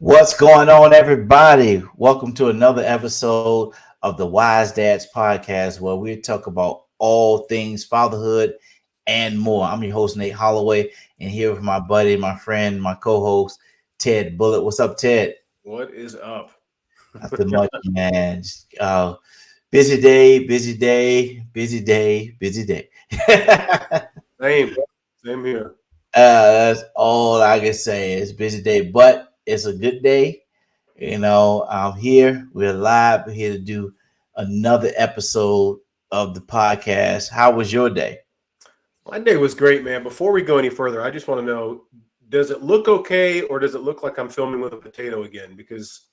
What's going on, everybody? Welcome to another episode of the Wise Dads Podcast, where we talk about all things fatherhood and more. I'm your host, Nate Holloway, and here with my buddy, my friend, my co host, Ted Bullitt. What's up, Ted? What is up? Nothing much, man. Busy day, busy day, busy day, busy day. Same, same here. That's all I can say. It's a busy day, but it's a good day. I'm here. We're live. We're here to do another episode of the podcast. How was your day? My day was great, man. Before we go any further, I just want to know, does it look okay or does it look like I'm filming with a potato again? Because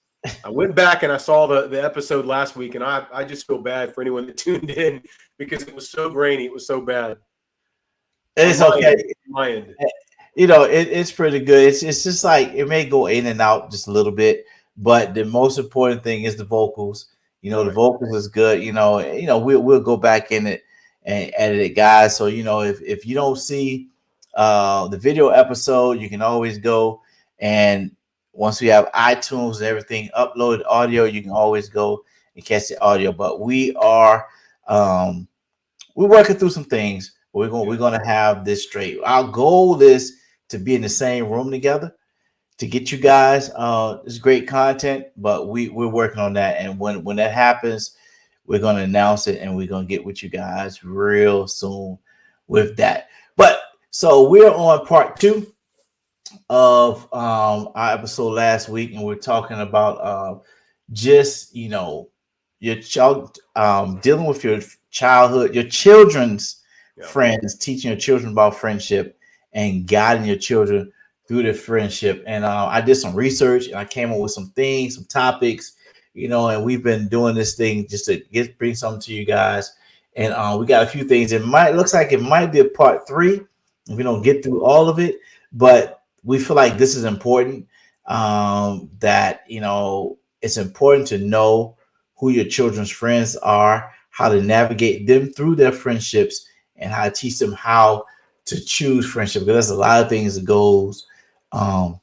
I went back and I saw the episode last week, and I just feel bad for anyone that tuned in because it was so grainy. It was so bad. On It's my okay. end, on my end. It's pretty good. It's just like it may go in and out just a little bit, but the most important thing is the vocals. The Right. vocals is good. We'll go back in it and edit it, guys. So if you don't see the video episode, you can always go and once we have iTunes and everything uploaded audio, you can always go and catch the audio. But um we're working through some things. We're gonna have this straight. Our goal is to be in the same room together to get you guys this great content, but we're working on that. And when that happens, we're gonna announce it and we're gonna get with you guys real soon with that. But so we're on part two of our episode last week, and we're talking about just your child dealing with your childhood, your children's Yeah. friends, teaching your children about friendship and guiding your children through the friendship. And I did some research and I came up with some things, some topics, and we've been doing this thing just to bring something to you guys. And we got a few things. Looks like it might be a part three if we don't get through all of it, but we feel like this is important. That it's important to know who your children's friends are, how to navigate them through their friendships, and how to teach them how to choose friendship. Because there's a lot of things that goes um,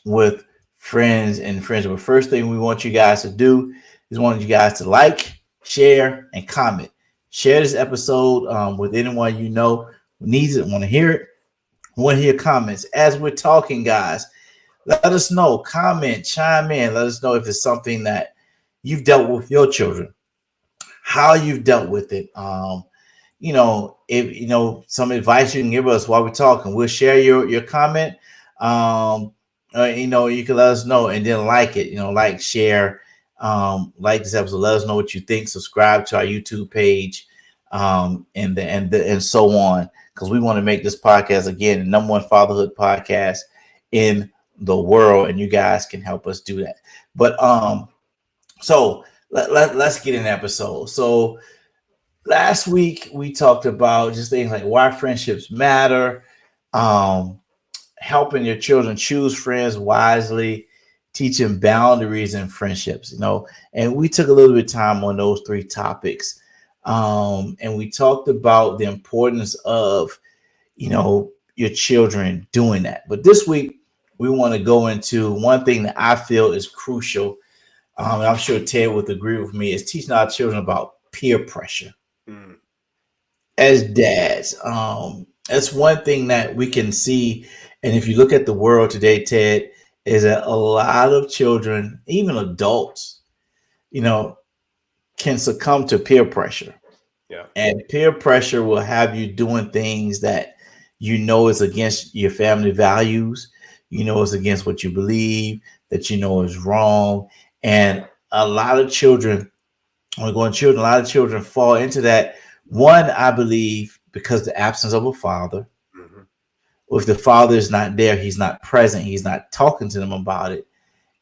with friends and friendship. But first thing we want you guys to do is want you guys to like, share, and comment. Share this episode with anyone you know who needs it, want to hear it, want to hear comments. As we're talking, guys, let us know, comment, chime in. Let us know if it's something that you've dealt with your children, how you've dealt with it. If some advice you can give us while we're talking, we'll share your comment. You can let us know and then like it, like, share, like this episode, let us know what you think, subscribe to our YouTube page, and so on, because we want to make this podcast again the number one fatherhood podcast in the world, and you guys can help us do that. But so let's get in the episode. So last week we talked about just things like why friendships matter, um, helping your children choose friends wisely, teaching boundaries in friendships, and we took a little bit of time on those three topics. And we talked about the importance of, your children doing that. But this week we want to go into one thing that I feel is crucial. And I'm sure Ted would agree with me, is teaching our children about peer pressure. Mm. As dads, that's one thing that we can see. And if you look at the world today, Ted, is that a lot of children, even adults, you know, can succumb to peer pressure. Yeah. And peer pressure will have you doing things that is against your family values, it's against what you believe, that is wrong. And a lot of children, a lot of children fall into that. One, I believe, because the absence of a father. Hmm. If the father is not there, he's not present, he's not talking to them about it,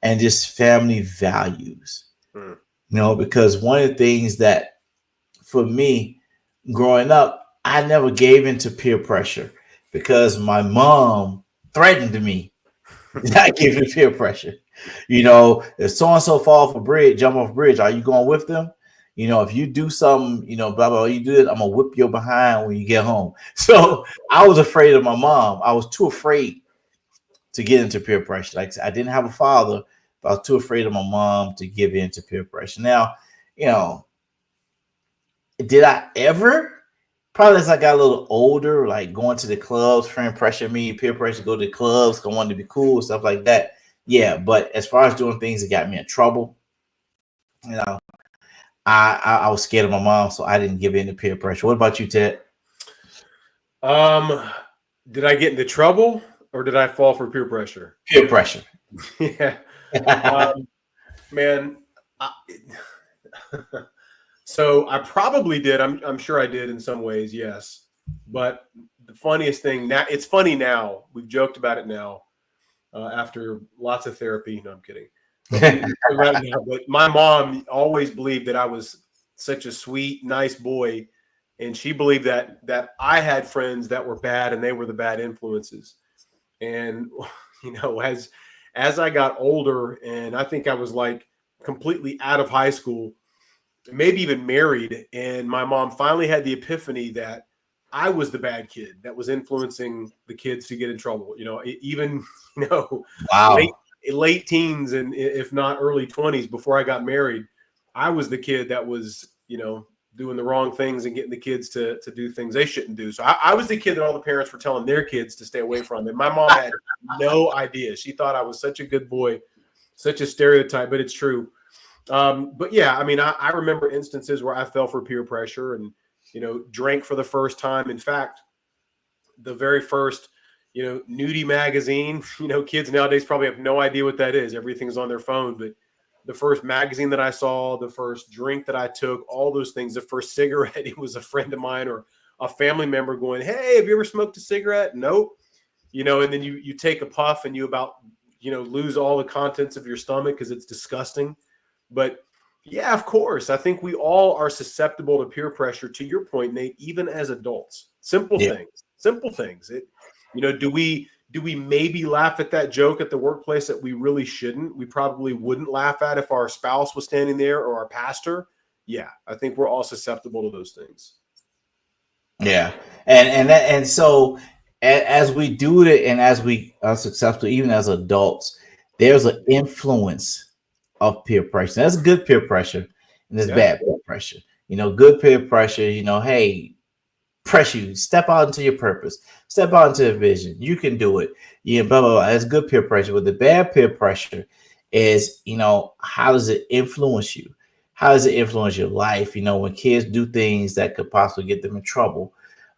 and just family values. Mm. Because one of the things that for me growing up, I never gave into peer pressure because my mom threatened me not giving peer pressure. If so and so fall off a bridge, jump off a bridge, are you going with them? If you do something, blah blah, you do it, I'm gonna whip your behind when you get home. So I was afraid of my mom. I was too afraid to get into peer pressure. Like I said, I didn't have a father, but I was too afraid of my mom to give in to peer pressure. Now, you know, did I ever? Probably as I got a little older, like going to the clubs, friend pressure me, peer pressure, go to the clubs, go want to be cool, stuff like that. Yeah, but as far as doing things that got me in trouble, you know, I was scared of my mom, so I didn't give in to peer pressure. What about you, Ted? Um, did I get into trouble or did I fall for peer pressure? Peer pressure. Yeah, Yeah. man. I, so I probably did. I'm sure I did in some ways, yes. But the funniest thing now, it's funny now. We've joked about it now after lots of therapy. No, I'm kidding. But right now, but my mom always believed that I was such a sweet, nice boy, and she believed that I had friends that were bad and they were the bad influences. And as I got older, and I think I was like completely out of high school, maybe even married, and my mom finally had the epiphany that I was the bad kid that was influencing the kids to get in trouble. Even you know, late Wow. late teens and if not early 20s before I got married, I was the kid that was doing the wrong things and getting the kids to do things they shouldn't do. So I was the kid that all the parents were telling their kids to stay away from. And my mom had no idea. She thought I was such a good boy, such a stereotype, but it's true. But yeah, I mean, I remember instances where I fell for peer pressure and, drank for the first time. In fact, the very first, nudie magazine, kids nowadays probably have no idea what that is. Everything's on their phone. But the first magazine that I saw, the first drink that I took, all those things, the first cigarette, it was a friend of mine or a family member going, "Hey, have you ever smoked a cigarette?" Nope. And then you take a puff and you about, lose all the contents of your stomach because it's disgusting. But yeah, of course. I think we all are susceptible to peer pressure, to your point, Nate, even as adults. Simple Yeah. things. Simple things. Do we maybe laugh at that joke at the workplace that we really shouldn't? We probably wouldn't laugh at if our spouse was standing there or our pastor. Yeah, I think we're all susceptible to those things. Yeah, and so as we do it, and as we are successful, even as adults, there's an influence of peer pressure. That's good peer pressure, and there's Yeah, bad peer pressure. Good peer pressure. Hey, press you, step out into your purpose, step out into a vision. You can do it. Yeah, blah blah blah. That's good peer pressure. But the bad peer pressure is, how does it influence you? How does it influence your life? When kids do things that could possibly get them in trouble,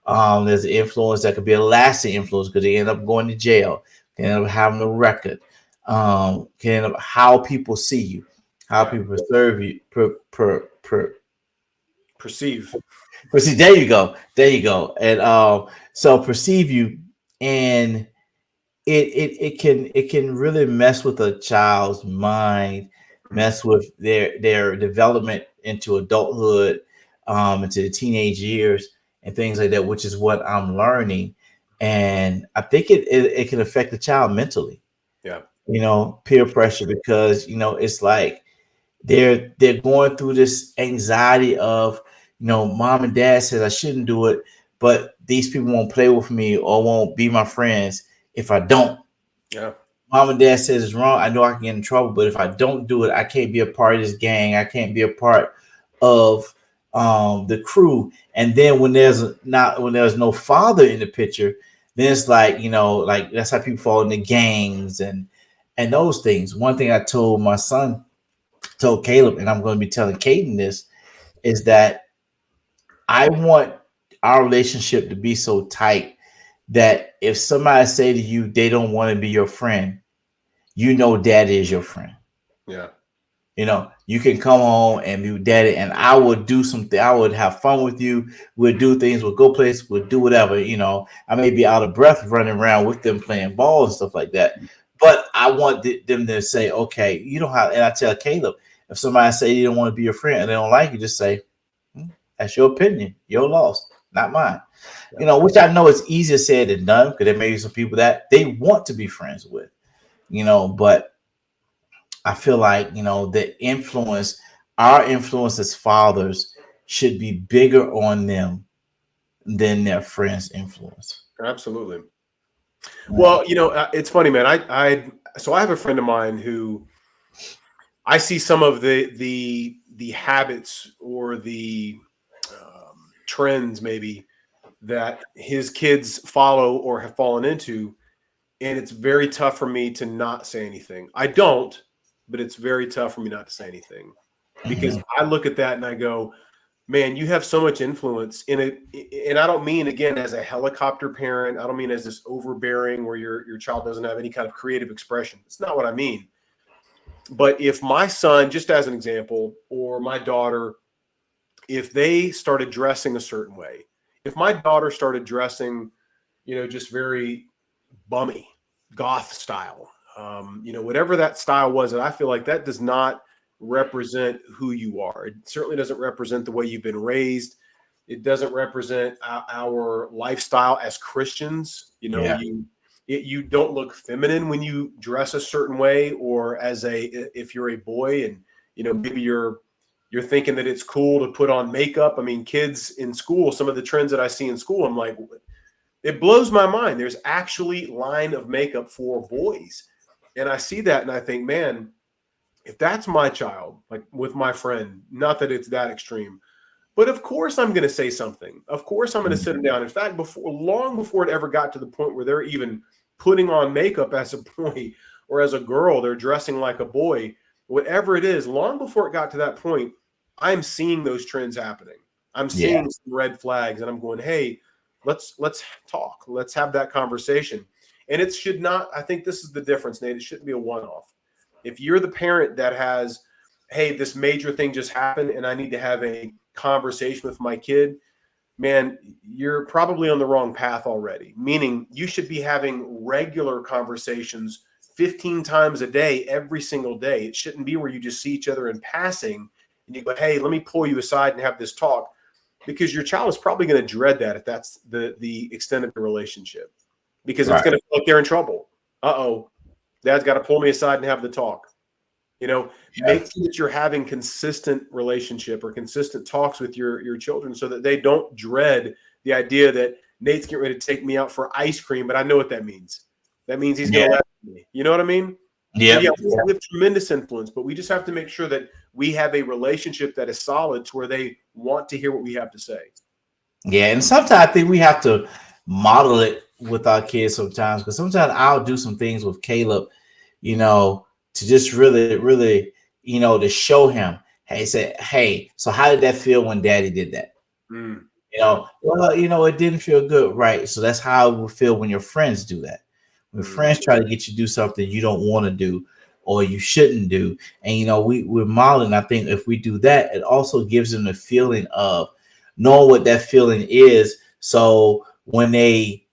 there's an influence that could be a lasting influence because they end up going to jail, they end up having a record, can end up how people see you, how yeah. people serve you, Perceive. but see, there you go. There you go. And so perceive you, and it can really mess with a child's mind, mess with their development into adulthood, into the teenage years and things like that, which is what I'm learning. And I think it can affect the child mentally, Yeah, peer pressure, because it's like they're going through this anxiety of, mom and dad says I shouldn't do it, but these people won't play with me or won't be my friends if I don't. yeah, Mom and dad says it's wrong. I know I can get in trouble, but if I don't do it, I can't be a part of this gang. I can't be a part of the crew. And then when there's no father in the picture, then it's like, like that's how people fall into gangs and those things. One thing I told Caleb, and I'm going to be telling Caden this, is that I want our relationship to be so tight that if somebody say to you they don't want to be your friend, daddy is your friend. yeah, You can come home and be with daddy, and I would do something. I would have fun with you. We'll do things. We'll go places. We'll do whatever. I may be out of breath running around with them playing ball and stuff like that. But I want them to say, okay, you don't have. And I tell Caleb, if somebody say you don't want to be your friend and they don't like you, just say, that's your opinion. Your loss, not mine. yeah. Which I know is easier said than done because there may be some people that they want to be friends with, but I feel like, our influence as fathers should be bigger on them than their friends' influence. Absolutely. Well, it's funny, man. So I have a friend of mine who I see some of the habits or the trends maybe that his kids follow or have fallen into, and it's very tough for me to not say anything. I don't, but it's very tough for me not to say anything because Mhm. I look at that and I go, man, you have so much influence in it. And I don't mean, again, as a helicopter parent. I don't mean as this overbearing where your child doesn't have any kind of creative expression. It's not what I mean. But if my son, just as an example, or my daughter, if they started dressing a certain way, if my daughter started dressing, just very bummy, goth style, whatever that style was, and I feel like that does not represent who you are. It certainly doesn't represent the way you've been raised. It doesn't represent our lifestyle as Christians. Yeah. You don't look feminine when you dress a certain way, or if you're a boy and maybe you're thinking that it's cool to put on makeup. I mean, kids in school, some of the trends that I see in school, I'm like, it blows my mind. There's actually line of makeup for boys. And I see that and I think, man, if that's my child, like with my friend, not that it's that extreme, but of course I'm going to say something. Of course I'm going to sit them down. In fact, long before it ever got to the point where they're even putting on makeup as a boy or as a girl, they're dressing like a boy, whatever it is, long before it got to that point, I'm seeing those trends happening. I'm Yeah. seeing some red flags and I'm going, hey, let's talk. Let's have that conversation. And it should not, I think this is the difference, Nate. It shouldn't be a one-off. If you're the parent that has, hey, this major thing just happened and I need to have a conversation with my kid, man, you're probably on the wrong path already. Meaning you should be having regular conversations 15 times a day, every single day. It shouldn't be where you just see each other in passing and you go, hey, let me pull you aside and have this talk, because your child is probably going to dread that if that's the extent of the relationship, because it's Right. going to feel like they're in trouble. Uh-oh, dad's got to pull me aside and have the talk. Yeah. Make sure that you're having consistent relationship or consistent talks with your children so that they don't dread the idea that Nate's getting ready to take me out for ice cream, but I know what that means. That means he's going Yeah. to laugh at me. You know what I mean? So Yep. yeah, we have tremendous influence, but we just have to make sure that we have a relationship that is solid to where they want to hear what we have to say. Yeah. And sometimes I think we have to model it with our kids sometimes, because sometimes I'll do some things with Caleb, you know, to just really, really, to show him, hey, say, hey, so how did that feel when daddy did that? Yeah. Well, it didn't feel good, right? So that's how it will feel when your friends do that. When friends try to get you to do something you don't want to do or you shouldn't do. And we're modeling. I think if we do that, it also gives them the feeling of knowing what that feeling is. So when they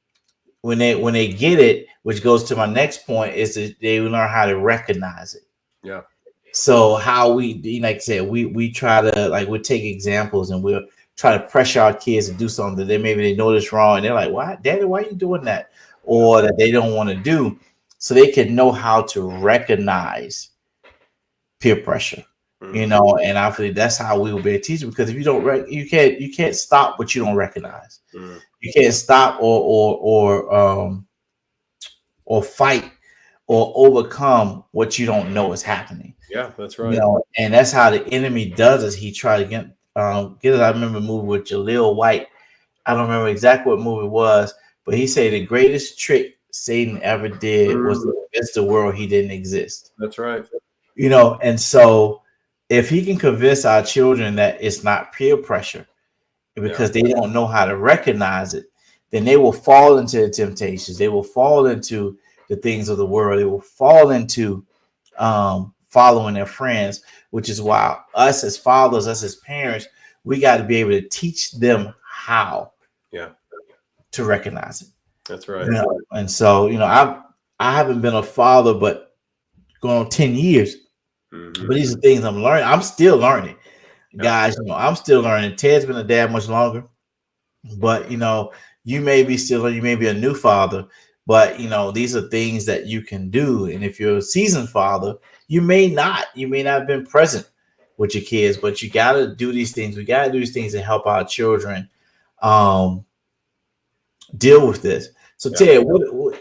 get it, which goes to my next point, is that they learn how to recognize it. Yeah. So how like I said, we try to, like, we'll take examples and we'll try to pressure our kids to do something that they notice wrong and they're like, why, daddy, why are you doing that? Or that they don't want to do, so they can know how to recognize peer pressure. And I feel that's how we will be a teacher, because if you don't you can't stop what you don't recognize. You can't stop or fight or overcome what you don't know is happening. Yeah, that's right. And that's how the enemy does it. He tried to get it. I remember a movie with Jaleel White. I don't remember exactly what movie it was, but he said the greatest trick Satan ever did was to convince the world he didn't exist. That's right. And so if he can convince our children that it's not peer pressure because they don't know how to recognize it, then they will fall into the temptations. They will fall into the things of the world. They will fall into following their friends, which is why us as fathers, us as parents, we got to be able to teach them how to recognize it. That's right. And so, I haven't been a father, but going on 10 years. But these are things I'm learning. I'm still learning, guys. I'm still learning. Ted's been a dad much longer, but you may be a new father, but these are things that you can do. And if you're a seasoned father, you may not have been present with your kids, but you got to do these things. We got to do these things to help our children deal with this. So Ted,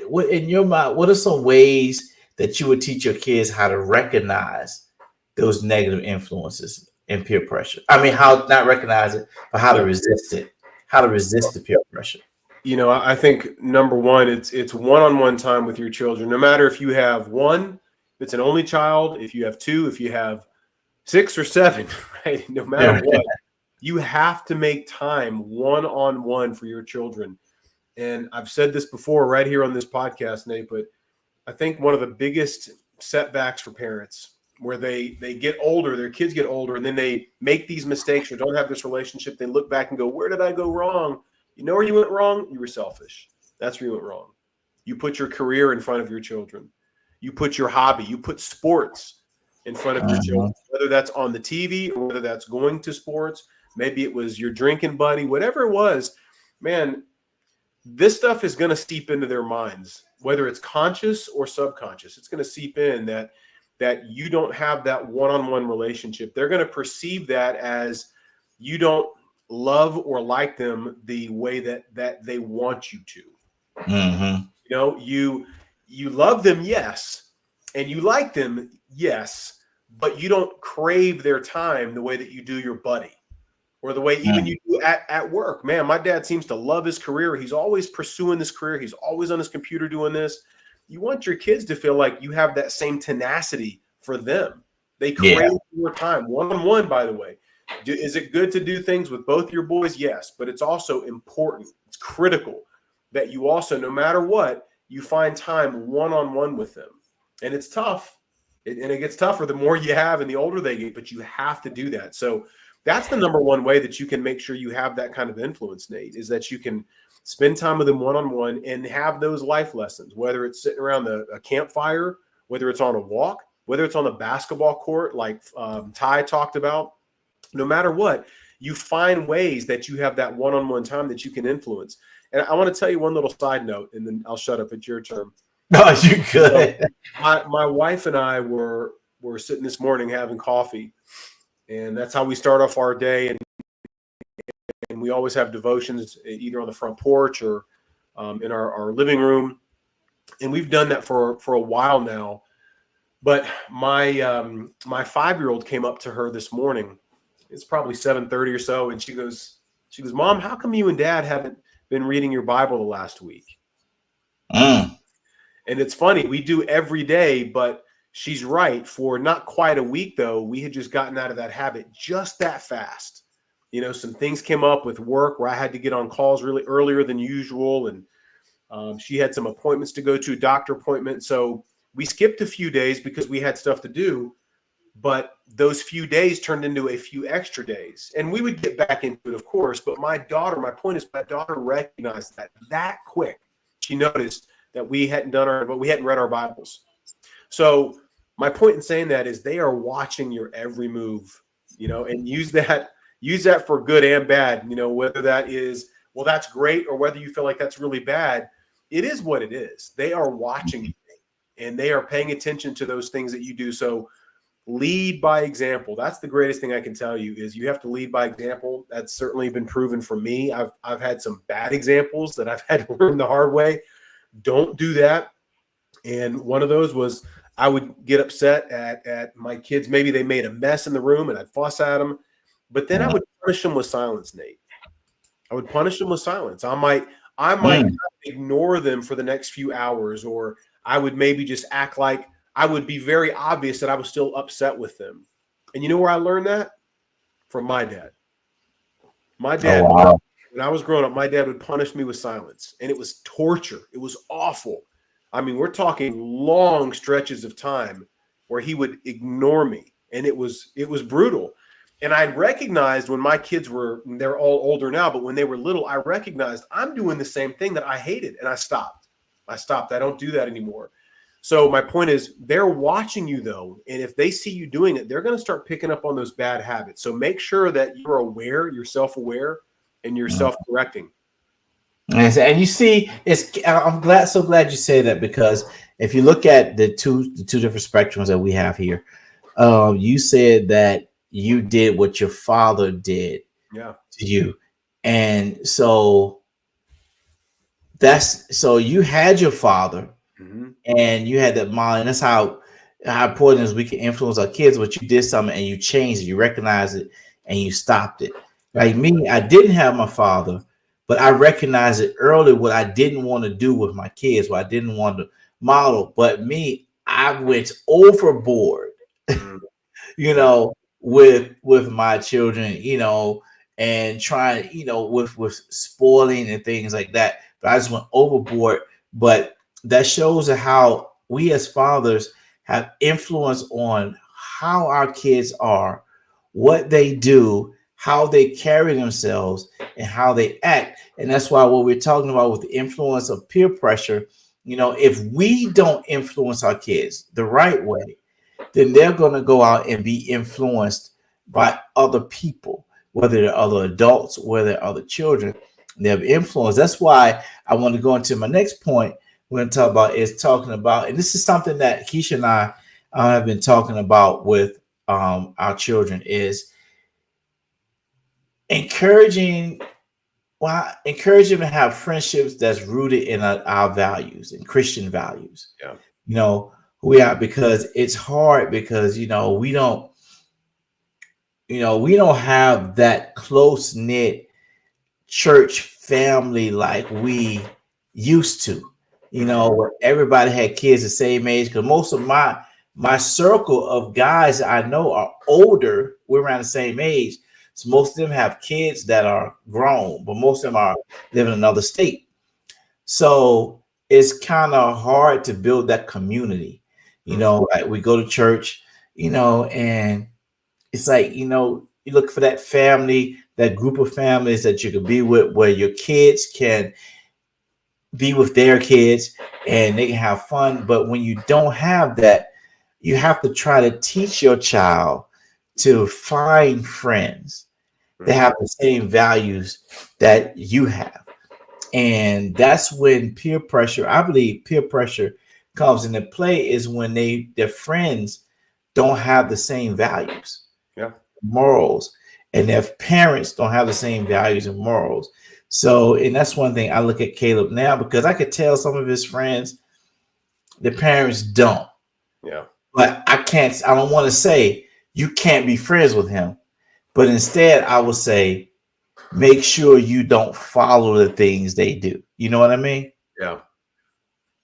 what in your mind, what are some ways that you would teach your kids how to recognize those negative influences and peer pressure? I mean, how not recognize it, but how to Yeah. resist it, how to resist the peer pressure. I think number one, it's one-on-one time with your children. No matter if you have one, if it's an only child, if you have two, if you have 6 or 7, right? No matter Yeah. what, you have to make time one-on-one for your children. And I've said this before right here on this podcast, Nate, but I think one of the biggest setbacks for parents where they get older, their kids get older, and then they make these mistakes or don't have this relationship. They look back and go, where did I go wrong? You know where you went wrong? You were selfish. That's where you went wrong. You put your career in front of your children. You put your hobby, you put sports in front of your children, whether that's on the TV or whether that's going to sports. Maybe it was your drinking buddy, whatever it was, man, this stuff is going to seep into their minds, whether it's conscious or subconscious. It's going to seep in that you don't have that one-on-one relationship. They're going to perceive that as you don't love or like them the way that they want you to. Mm-hmm. You love them, yes, and you like them, yes, but you don't crave their time the way that you do your buddy. Or the way even you do at work. Man, my dad seems to love his career. He's always pursuing this career. He's always on his computer doing this. You want your kids to feel like you have that same tenacity for them. They crave your time. One-on-one, by the way. Is it good to do things with both your boys? Yes, but it's also important. It's critical that you also, no matter what, you find time one-on-one with them. And it's tough. And it gets tougher the more you have and the older they get, but you have to do that. So that's the number one way that you can make sure you have that kind of influence, Nate, is that you can spend time with them one-on-one and have those life lessons, whether it's sitting around a campfire, whether it's on a walk, whether it's on the basketball court, like Ty talked about. No matter what, you find ways that you have that one-on-one time that you can influence. And I want to tell you one little side note, and then I'll shut up. It's your turn. No, you good. So my wife and I were sitting this morning having coffee. And that's how we start off our day. And we always have devotions either on the front porch or in our living room. And we've done that for a while now. But my 5-year-old came up to her this morning. It's probably 7:30 or so. And she goes, Mom, how come you and Dad haven't been reading your Bible the last week? And it's funny. We do every day, but she's right. For not quite a week, though, we had just gotten out of that habit just that fast. Some things came up with work where I had to get on calls really earlier than usual. And she had some appointments to go to, doctor appointment. So we skipped a few days because we had stuff to do. But those few days turned into a few extra days. And we would get back into it, of course. But my daughter recognized that quick. She noticed that we hadn't read our Bibles. So my point in saying that is they are watching your every move, and use that for good and bad, whether that is, well, that's great, or whether you feel like that's really bad. It is what it is. They are watching you and they are paying attention to those things that you do. So lead by example. That's the greatest thing I can tell you is you have to lead by example. That's certainly been proven for me. I've had some bad examples that I've had to learn the hard way. Don't do that. And one of those was I would get upset at my kids. Maybe they made a mess in the room and I'd fuss at them. But then I would punish them with silence, Nate. I would punish them with silence. I might ignore them for the next few hours, or I would maybe just act like I would be very obvious that I was still upset with them. And you know where I learned that? From my dad. My dad, when I was growing up, my dad would punish me with silence. And it was torture. It was awful. I mean, we're talking long stretches of time where he would ignore me. And it was brutal. And I recognized when my kids they're all older now, but when they were little, I recognized I'm doing the same thing that I hated. And I stopped. I don't do that anymore. So my point is they're watching you, though. And if they see you doing it, they're going to start picking up on those bad habits. So make sure that you're aware, you're self-aware, and you're self-correcting. And you see, I'm so glad you say that, because if you look at the two different spectrums that we have here, you said that you did what your father did to you. And so that's so you had your father Mhm. and you had that mom, and that's how important is we can influence our kids. But you did something and you changed it, you recognized it, and you stopped it. Yeah. Like me, I didn't have my father, but I recognized it early what I didn't want to do with my kids, what I didn't want to model. But me, I went overboard, Mm. you Yeah. know, with my children, and trying, with spoiling and things like that. But I just went overboard. But that shows how we as fathers have influence on how our kids are, what they do, how they carry themselves, and how they act. And that's why what we're talking about with the influence of peer pressure, if we don't influence our kids the right way, then they're going to go out and be influenced by other people, whether they're other adults, whether they're other children. They have influence. That's why I want to go into my next point. We're going to talk about is talking about, and this is something that Keisha and I have been talking about with our children, is encouraging. Well, encourage them to have friendships that's rooted in our values and Christian values. Yeah. You know, we are, because it's hard because we don't have that close knit church family like we used to. Mhm. Where everybody had kids the same age. Because most of my circle of guys that I know are older. We're around the same age. So most of them have kids that are grown, but most of them are living in another state. So it's kind of hard to build that community. Mm. Like we go to church, and it's like, you look for that family, that group of families that you could be with, where your kids can be with their kids and they can have fun. But when you don't have that, you have to try to teach your child to find friends that Mhm. have the same values that you have. And that's when peer pressure, I believe peer pressure comes into play, is when their friends don't have the same values, Yeah. morals, and their parents don't have the same values and morals. So, and that's one thing I look at Caleb now, because I could tell some of his friends, the parents don't. Yeah. But I don't want to say you can't be friends with him, but instead I would say make sure you don't follow the things they do. You know what I mean? Yeah.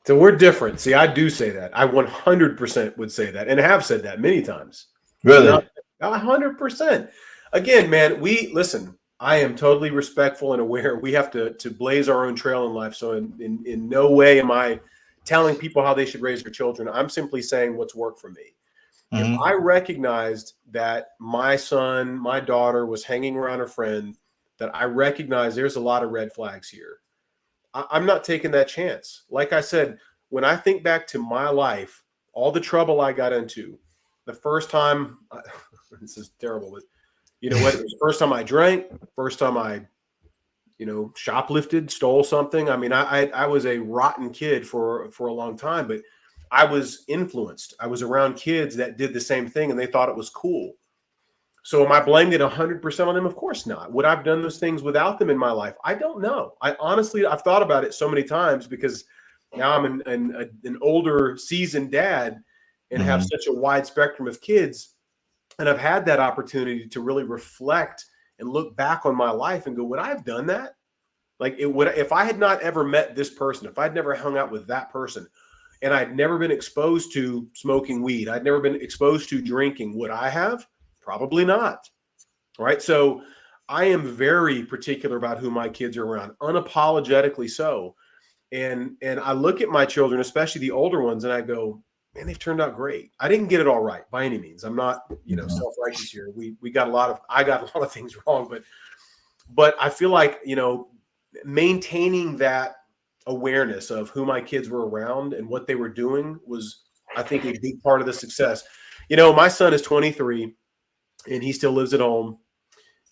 So we're different. See, I do say that. I 100% would say that and have said that many times. Not Really? 100%. Again, man, we listen. I am totally respectful and aware. We have to blaze our own trail in life. So in no way am I telling people how they should raise their children. I'm simply saying what's worked for me. If Hmm. I recognized that my son, my daughter was hanging around a friend that I recognize there's a lot of red flags here, I'm not taking that chance. Like I said, when I think back to my life, all the trouble I got into, the first time, this is terrible, but whether it was the first time I drank, first time I, shoplifted, stole something. I mean, I was a rotten kid for a long time, but I was influenced. I was around kids that did the same thing and they thought it was cool. So am I blamed it 100% on them? Of course not. Would I've done those things without them in my life? I don't know. I've thought about it so many times because now I'm an older, seasoned dad and have Hmm. such a wide spectrum of kids. And I've had that opportunity to really reflect and look back on my life and go, would I have done that? Like it would, if I had not ever met this person, if I'd never hung out with that person, and I'd never been exposed to smoking weed, I'd never been exposed to drinking, would I have? Probably not. Right. So I am very particular about who my kids are around, unapologetically so. And I look at my children, especially the older ones, and I go, man, they've turned out great. I didn't get it all right by any means. I'm not, Hmm. self-righteous here. We got I got a lot of things wrong, but I feel like, maintaining that awareness of who my kids were around and what they were doing was, I think, a big part of the success. My son is 23 and he still lives at home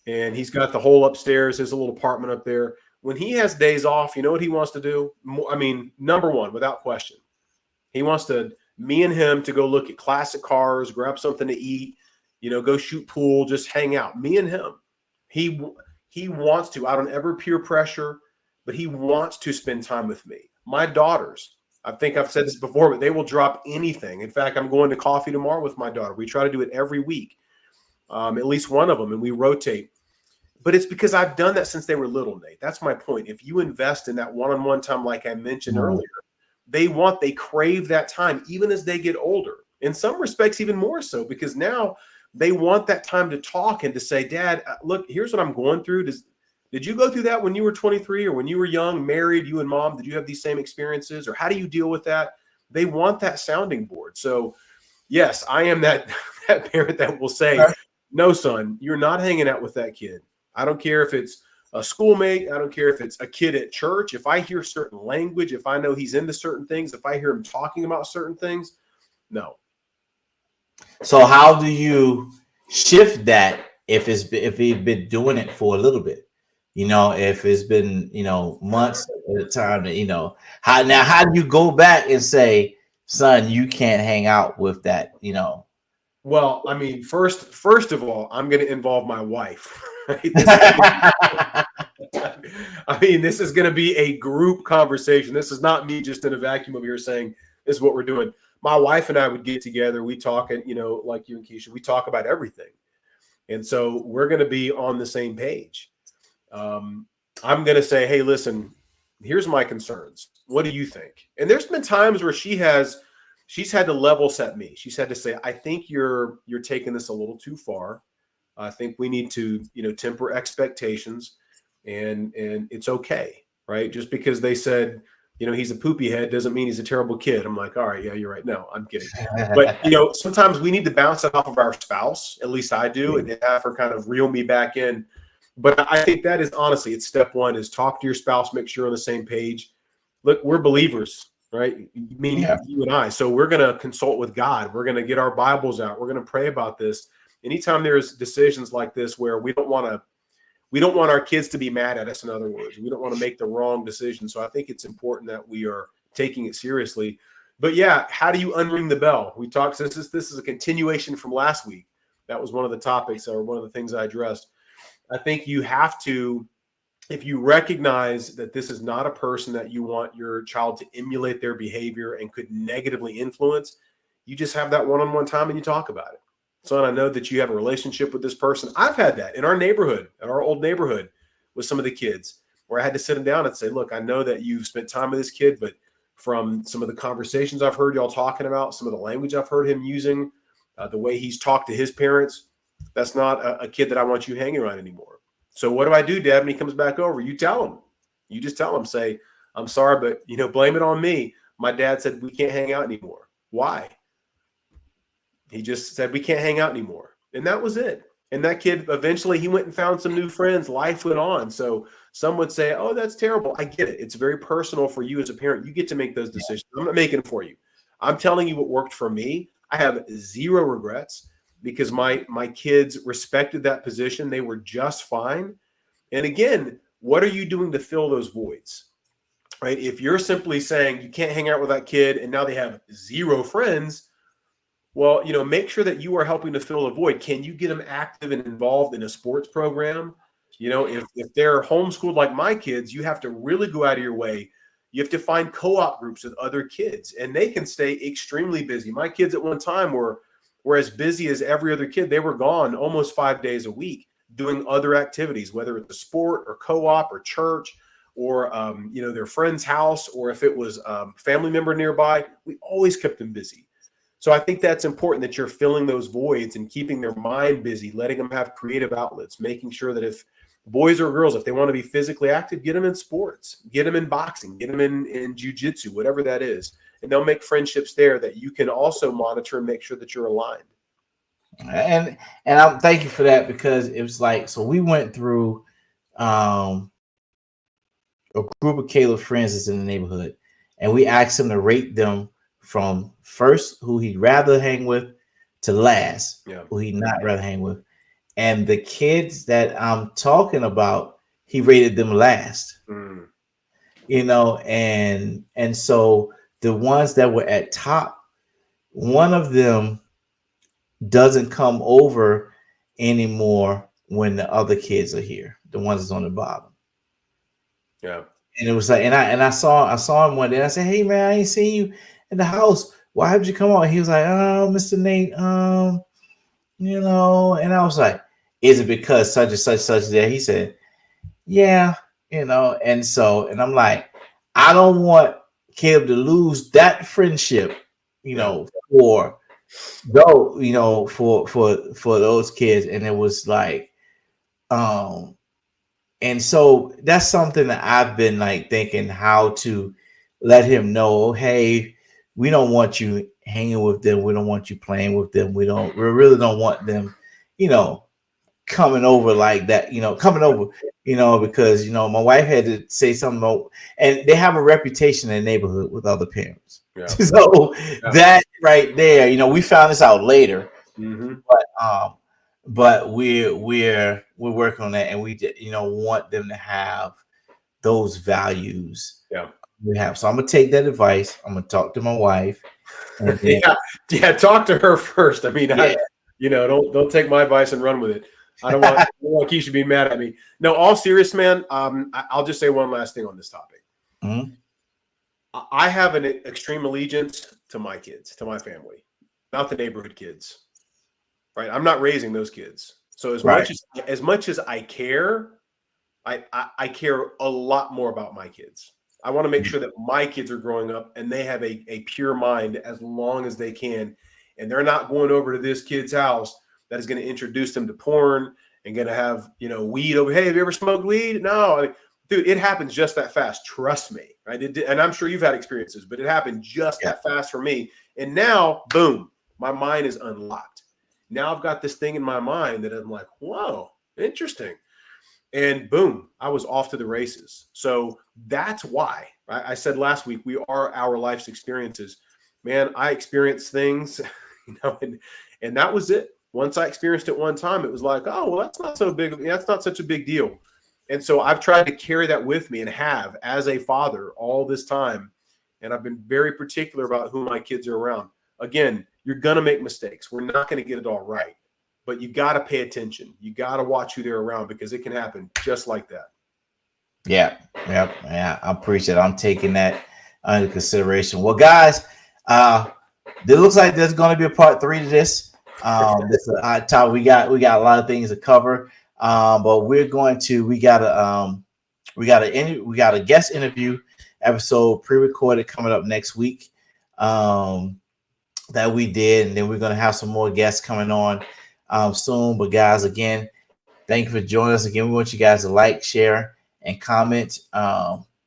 and he's got the whole upstairs, his little apartment up there. When he has days off, you know what he wants to do? I mean, number one, without question, he wants me and him to go look at classic cars, grab something to eat, go shoot pool, just hang out. Me and him. He he wants to. I don't ever peer pressure. but he wants to spend time with me. My daughters, I think I've said this before, but they will drop anything. In fact, I'm going to coffee tomorrow with my daughter. We try to do it every week, at least one of them, and we rotate. But it's because I've done that since they were little, Nate. That's my point. If you invest in that one-on-one time, like I mentioned earlier, they crave that time, even as they get older. In some respects, even more so, because now they want that time to talk and to say, Dad, look, here's what I'm going through. Did you go through that when you were 23 or when you were young, married, you and mom? Did you have these same experiences, or how do you deal with that? They want that sounding board. So yes, I am that parent that will say, no, son, you're not hanging out with that kid. I don't care if it's a schoolmate. I don't care if it's a kid at church. If I hear certain language, if I know he's into certain things, if I hear him talking about certain things, no. So how do you shift that if he's been doing it for a little bit? If it's been, months at a time, how do you go back and say, son, you can't hang out with that, Well, I mean, first of all, I'm going to involve my wife. Right? I mean, this is going to be a group conversation. This is not me just in a vacuum over here saying this is what we're doing. My wife and I would get together. We talk, and like you and Keisha, we talk about everything, and so we're going to be on the same page. I'm going to say, hey, listen, here's my concerns. What do you think? And there's been times where she's had to level set me. She's had to say, I think you're taking this a little too far. I think we need to, temper expectations, and it's okay, right? Just because they said, he's a poopy head doesn't mean he's a terrible kid. I'm like, all right, yeah, you're right. No, I'm kidding. But, sometimes we need to bounce that off of our spouse. At least I do, and have her kind of reel me back in. But I think that is honestly, it's step one, is talk to your spouse, make sure you're on the same page. Look, we're believers, right? Meaning you and I. So we're going to consult with God. We're going to get our Bibles out. We're going to pray about this. Anytime there's decisions like this where we don't want our kids to be mad at us, in other words, we don't want to make the wrong decision. So I think it's important that we are taking it seriously. But yeah, how do you unring the bell? We talked, this is a continuation from last week. That was one of the topics, or one of the things I addressed. I think you have to, if you recognize that this is not a person that you want your child to emulate their behavior and could negatively influence, you just have that one-on-one time and you talk about it. Son, I know that you have a relationship with this person. I've had that in our neighborhood, in our old neighborhood, with some of the kids, where I had to sit them down and say, look, I know that you've spent time with this kid, but from some of the conversations I've heard y'all talking about, some of the language I've heard him using, the way he's talked to his parents, that's not a kid that I want you hanging around anymore. So what do I do, Dad, when he comes back over? You tell him. You just tell him, say, I'm sorry, but, blame it on me. My dad said we can't hang out anymore. Why? He just said we can't hang out anymore. And that was it. And that kid, eventually he went and found some new friends. Life went on. So some would say, oh, that's terrible. I get it. It's very personal for you as a parent. You get to make those decisions. I'm not making it for you. I'm telling you what worked for me. I have zero regrets, because my kids respected that position. They were just fine. And again, what are you doing to fill those voids, right? If you're simply saying you can't hang out with that kid and now they have zero friends, well, make sure that you are helping to fill a void. Can you get them active and involved in a sports program? If they're homeschooled like my kids, you have to really go out of your way. You have to find co-op groups with other kids, and they can stay extremely busy. My kids at one time were as busy as every other kid. They were gone almost 5 days a week doing other activities, whether it's a sport or co-op or church or, their friend's house, or if it was a family member nearby. We always kept them busy. So I think that's important, that you're filling those voids and keeping their mind busy, letting them have creative outlets, making sure that if boys or girls, if they want to be physically active, get them in sports, get them in boxing, get them in jiu-jitsu, whatever that is. And they'll make friendships there that you can also monitor and make sure that you're aligned. And I'm thank you for that, because it was like, so we went through a group of Caleb friends that's in the neighborhood, and we asked him to rate them from first who he'd rather hang with to last who he'd not rather hang with. And the kids that I'm talking about, he rated them last. And so the ones that were at top, one of them doesn't come over anymore when the other kids are here, the ones that's on the bottom. Yeah. And it was like, and I saw him one day. I said, "Hey man, I ain't seen you in the house. Why haven't you come on?" He was like, "Oh, Mr. Nate, And I was like, "Is it because such and such there?" He said, "Yeah, And I'm like, I don't want Caleb to lose that friendship, Yeah. for though, for those kids." And it was like, um, and so that's something that I've been like thinking how to let him know, hey, we don't want you hanging with them. We don't want you playing with them. We really don't want them, you know, coming over like that, because, my wife had to say something about, and they have a reputation in the neighborhood with other parents. Yeah. So that right there, we found this out later, Mm-hmm. but we're working on that, and we want them to have those values. Yeah. We have. So I'm gonna take that advice. I'm gonna talk to my wife. And then, yeah. Talk to her first. I mean, don't take my advice and run with it. I don't want Keisha to be mad at me. No, all serious, man. I'll just say one last thing on this topic. mm-hmm. I have an extreme allegiance to my kids, to my family, not the neighborhood kids. Right? I'm not raising those kids. So as much as I care, I care a lot more about my kids. I want to make sure that my kids are growing up and they have a pure mind as long as they can. And they're not going over to this kid's house that is going to introduce them to porn and going to have, weed over. Hey, have you ever smoked weed? No. I mean, dude, it happens just that fast. Trust me. Right? And I'm sure you've had experiences, but it happened just that fast for me. And now, boom, my mind is unlocked. Now I've got this thing in my mind that I'm like, whoa, interesting. And boom, I was off to the races. So that's why I said last week, we are our life's experiences. Man, I experienced things, and that was it. Once I experienced it one time, it was like, oh, well, that's not so big. That's not such a big deal. And so I've tried to carry that with me and have as a father all this time. And I've been very particular about who my kids are around. Again, you're going to make mistakes. We're not going to get it all right. But you got to pay attention. You got to watch who they're around because it can happen just like that. Yeah. I appreciate it. I'm taking that under consideration. Well, guys, it looks like there's going to be a part 3 to this. This is a hot topic. We got a lot of things to cover. But we got a guest interview episode pre-recorded coming up next week that we did, and then we're going to have some more guests coming on soon. But guys, again, thank you for joining us. Again, we want you guys to like, share, and comment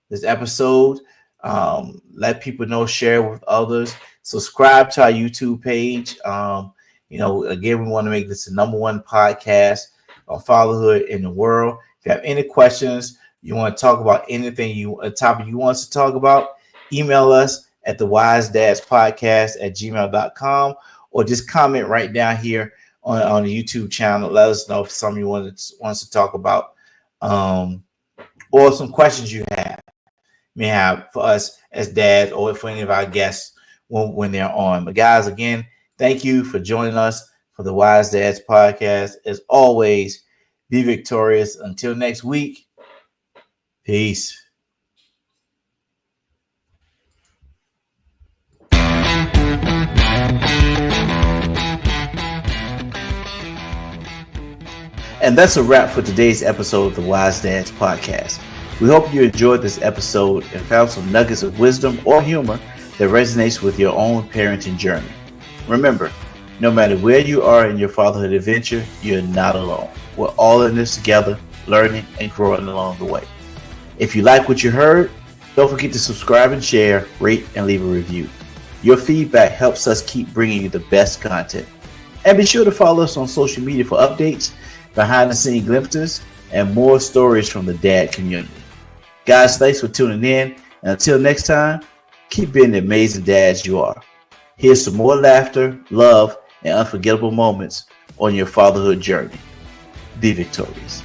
this episode. Let people know, share with others. Subscribe to our YouTube page. Again, we want to make this the #1 podcast on fatherhood in the world. If you have any questions, you want to talk about anything, a topic you want us to talk about, email us at thewisedads@gmail.com, or just comment right down here on the YouTube channel. Let us know if something you want us to talk about, or some questions you may have for us as dads, or for any of our guests when they're on. But guys, again, thank you for joining us for the Wise Dads podcast. As always, be victorious. Until next week, peace. And that's a wrap for today's episode of the Wise Dads podcast. We hope you enjoyed this episode and found some nuggets of wisdom or humor that resonates with your own parenting journey. Remember, no matter where you are in your fatherhood adventure, you're not alone. We're all in this together, learning and growing along the way. If you like what you heard, don't forget to subscribe and share, rate, and leave a review. Your feedback helps us keep bringing you the best content. And be sure to follow us on social media for updates, behind-the-scenes glimpses, and more stories from the dad community. Guys, thanks for tuning in, and until next time, keep being the amazing dads you are. Here's some more laughter, love, and unforgettable moments on your fatherhood journey. Be victorious.